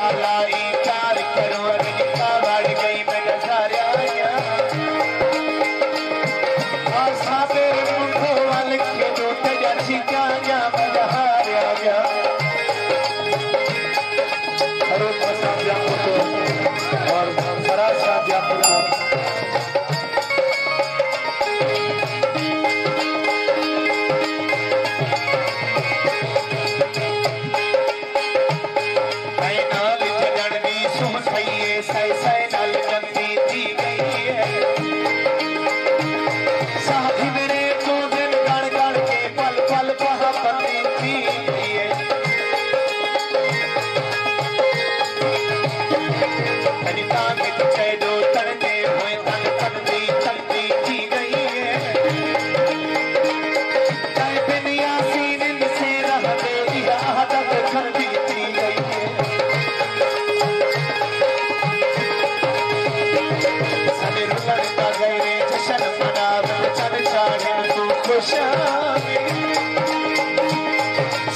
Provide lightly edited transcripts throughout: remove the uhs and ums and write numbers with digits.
लाई प्यार करो निका बढ़ गई मैं नजारा आसाबे मुंडो वाल के दो तेरा चिका जा बहारा जा हरो पसा जा तो और बड़ा सा जा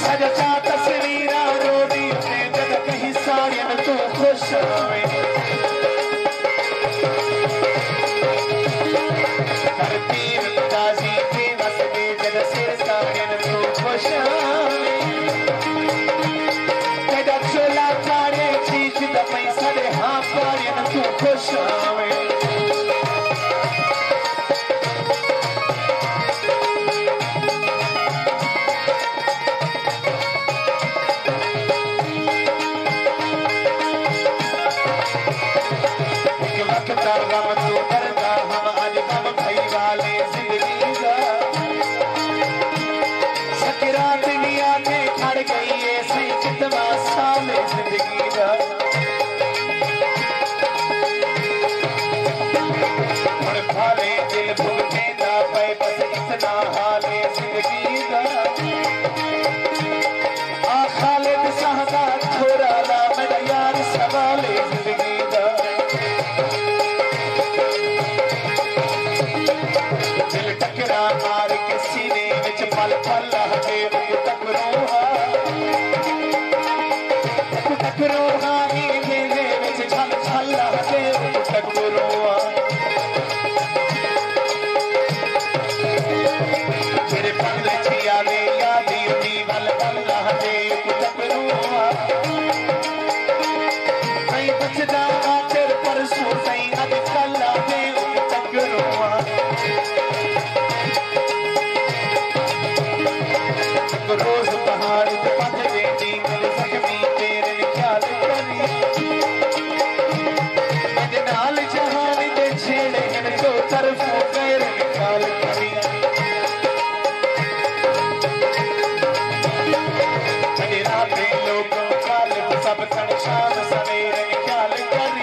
सजा तस्वीरा रोडी ने जद कहीं साड़ियन तू खुश करती अंदाजी बेबस में जद सिर साड़ियन तू खुश तेरा चोला काड़े चीज दमई सरे हाँ पाड़ियन तू खुश रोज पहाड़ पथ बेटी जख्मी तेरे ख्याल करी नाल जहान दे छेड़े जो तरफों गैर ख्याल करी रात लोगों काल सब शाम सवेरे ख्याल करी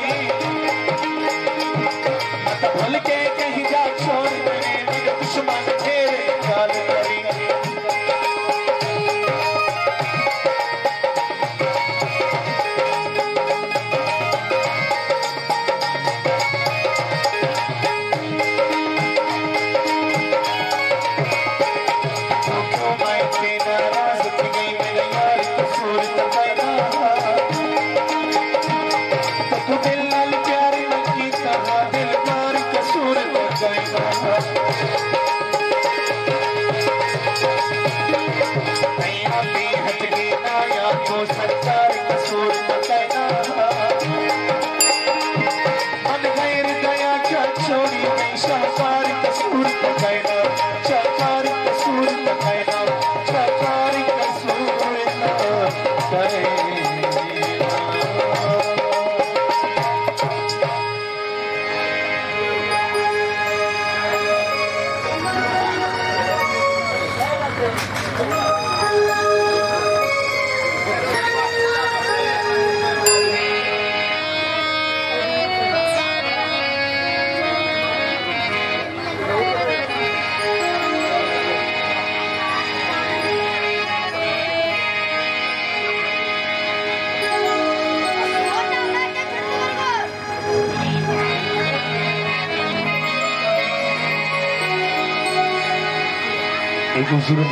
खूबसूरत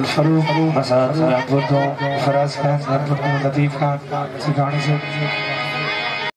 फरूक मसाद फराज खान लतीफ खान गाने से